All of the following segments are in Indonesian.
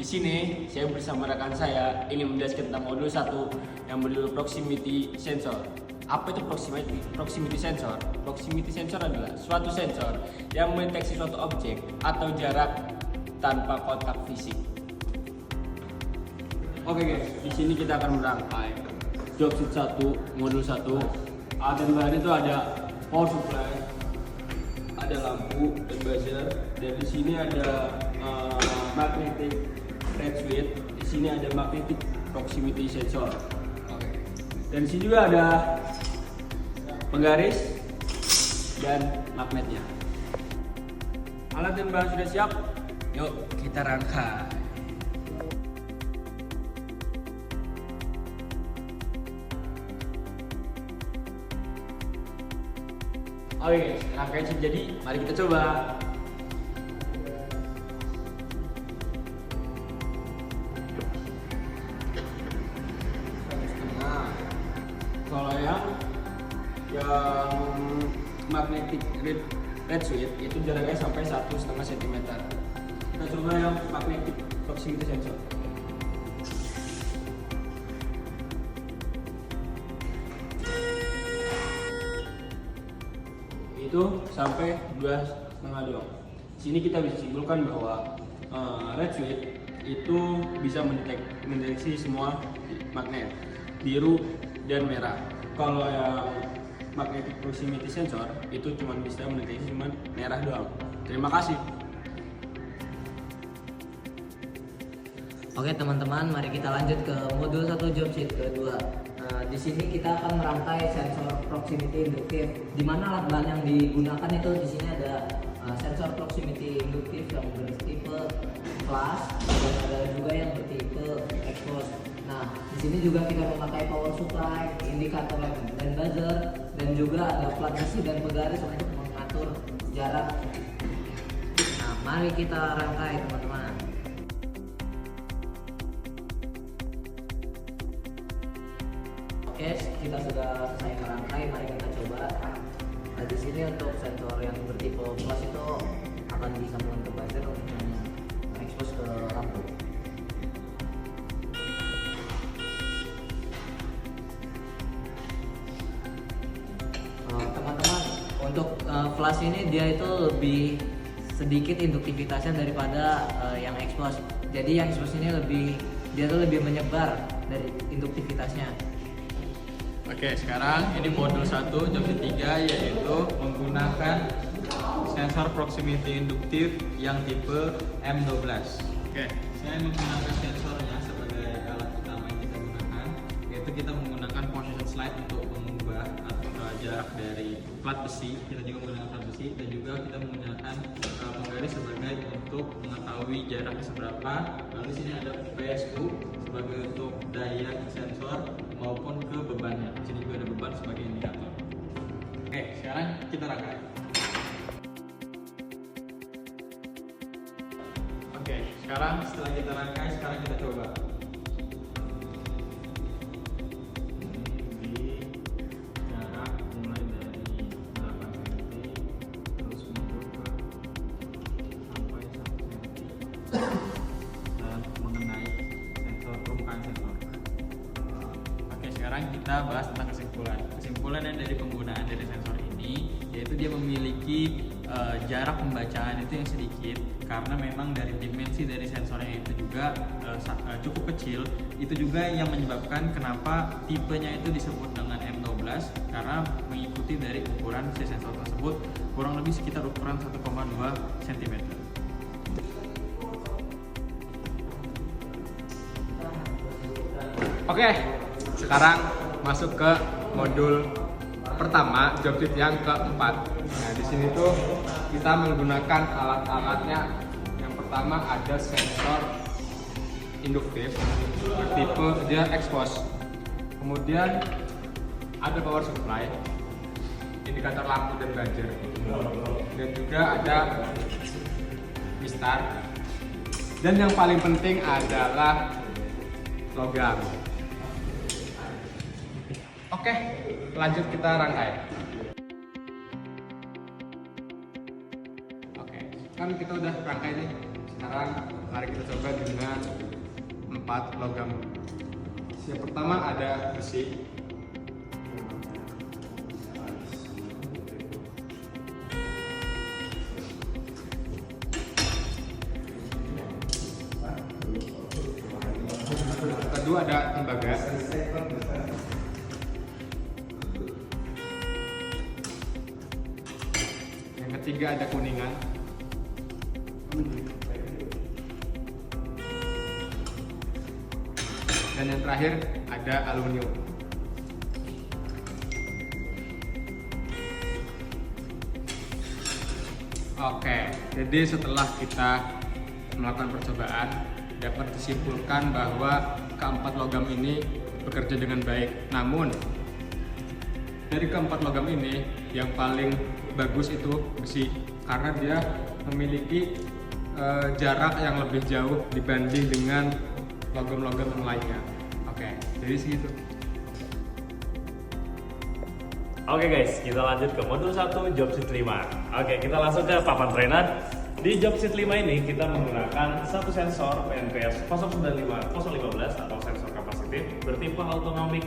sini saya bersama rekan saya ingin menjelaskan tentang modul 1 yang berjudul proximity sensor. Apa itu proximity sensor? Proximity sensor adalah suatu sensor yang mendeteksi suatu objek atau jarak tanpa kontak fisik. Oke guys, di sini kita akan merangkai job sheet 1, modul 1. Alat dan bahan itu ada power supply, ada lampu dan buzzer, dan di sini ada magnetic red switch, di sini ada magnetic proximity sensor. Oke. Dan di sini juga ada penggaris dan magnetnya. Alat dan bahan sudah siap? Yuk kita rangkai. Oke guys, rangkaian sudah jadi, mari kita coba. Nah, kalau yang magnetic red switch itu jaraknya sampai 1,5 cm. Kita coba yang magnetic proximity sensor. Itu sampai 2,5 doang. Di sini kita bisa simpulkan bahwa red switch itu bisa mendeteksi semua magnet biru dan merah. Kalau yang magnetic proximity sensor itu cuma bisa mendeteksi cuma merah doang. Terima kasih. Oke teman-teman, mari kita lanjut ke modul 1 job sheet kedua. Di sini kita akan merangkai sensor proximity induktif. Di mana alat bahan yang digunakan itu di sini ada sensor proximity induktif yang bertipe flash dan ada juga yang bertipe expose. Nah, di sini juga kita memakai power supply, indikator lamp dan buzzer, dan juga ada plat besi dan penggaris untuk mengatur jarak. Nah, mari kita rangkai teman-teman. Oke, kita sudah selesai merangkai, mari kita coba. Nah, di sini untuk sensor yang bertipe flash itu akan disambungkan ke buzzer untuk expose ke lampu. Teman-teman, untuk flash ini dia itu lebih sedikit induktivitasnya daripada yang expose. Jadi yang expose ini dia tuh lebih menyebar dari induktivitasnya. Oke, sekarang ini modul 1 job sheet 3 yaitu menggunakan sensor proximity induktif yang tipe M12. Oke, saya menggunakan sensornya sebagai alat utama yang kita gunakan, yaitu kita menggunakan position slide untuk mengubah atau jarak dari plat besi. Kita juga menggunakan plat besi dan juga kita menggunakan penggaris sebagai untuk mengetahui jaraknya seberapa. Lalu di sini ada PSU sebagai untuk daya sensor maupun ke bebannya. Di sini juga ada beban sebagai indikator. Oke, sekarang kita rangkai. Oke, sekarang setelah kita rangkai, sekarang kita coba. Di jarak mulai dari 8 cm terus mundur ke sampai 1 cm dan mengenai sensor permukaan sensor. Oke, sekarang kita bahas tentang kesimpulan. Kesimpulannya dari penggunaan dari sensor ini yaitu dia memiliki jarak pembacaan itu yang sedikit karena memang dari dimensi dari sensornya itu juga cukup kecil. Itu juga yang menyebabkan kenapa tipenya itu disebut dengan M12 karena mengikuti dari ukuran si sensor tersebut kurang lebih sekitar ukuran 1,2 cm. Oke, sekarang masuk ke modul pertama, job sheet yang keempat. Nah, di sini tuh kita menggunakan alat-alatnya. Yang pertama ada sensor induktif bertipe dia expose. Kemudian ada power supply, indikator lampu dan buzzer. Dan juga ada mistar. Dan yang paling penting adalah logam. Oke, lanjut kita rangkai. Oke, kan kita udah rangkai nih. Sekarang Mari kita coba dengan 4 logam. Yang pertama ada besi. Kedua ada tembaga. Yang ketiga ada kuningan. Dan yang terakhir ada aluminium. Oke, jadi setelah kita melakukan percobaan, dapat disimpulkan bahwa keempat logam ini bekerja dengan baik. Namun, dari keempat logam ini, yang paling bagus itu besi, karena dia memiliki jarak yang lebih jauh dibanding dengan logam-logam yang lainnya. Oke, jadi segitu. Oke guys, kita lanjut ke modul 1 job sheet 5. Oke, kita langsung ke papan trainer. Di job sheet 5 ini kita menggunakan satu sensor PNPS 095015 atau sensor kapasitif bertipe autonomic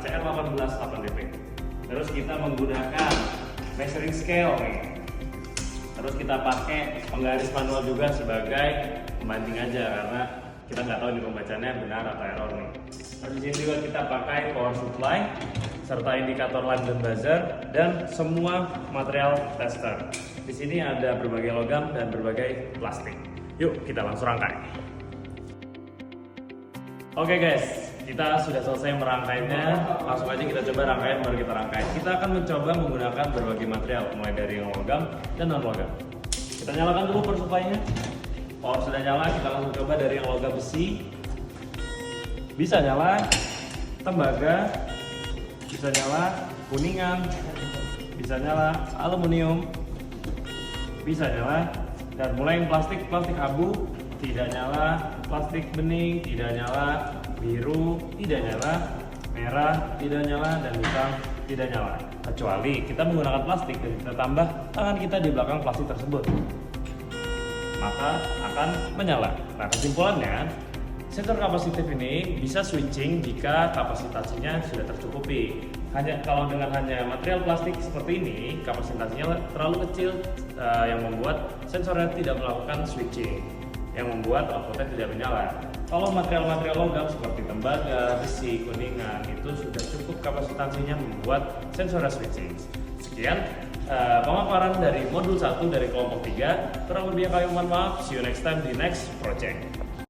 CR18 8DP. Terus kita menggunakan measuring scale nih. Terus kita pakai penggaris manual juga sebagai pembanding aja karena kita nggak tahu ini pembacanya benar atau error nih. Terus di sini juga kita pakai power supply serta indikator line dan buzzer dan semua material tester. Di sini ada berbagai logam dan berbagai plastik. Yuk kita langsung rangkai. Oke guys, kita sudah selesai merangkainya. Langsung aja kita coba rangkaian baru kita rangkai. Kita akan mencoba menggunakan berbagai material mulai dari yang logam dan non logam. Kita nyalakan dulu power supply-nya. Power sudah nyala, kita langsung coba dari yang logam besi. Bisa nyala, tembaga, bisa nyala, kuningan, bisa nyala, aluminium, bisa nyala, dan mulai yang plastik abu, tidak nyala, plastik bening, tidak nyala, biru, tidak nyala, merah, tidak nyala, dan hitam, tidak nyala. Kecuali kita menggunakan plastik dan kita tambah tangan kita di belakang plastik tersebut, maka akan menyala. Nah, kesimpulannya, sensor kapasitif ini bisa switching jika kapasitasnya sudah tercukupi. Kalau dengan hanya material plastik seperti ini, kapasitasnya terlalu kecil yang membuat sensornya tidak melakukan switching, yang membuat outputnya tidak menyala. Kalau material-material logam seperti tembaga, besi, kuningan itu sudah cukup kapasitasnya membuat sensornya switching. Sekian pemaparan dari modul 1 dari kelompok 3. Kurang lebihnya kami mohon maaf. See you next time di next project.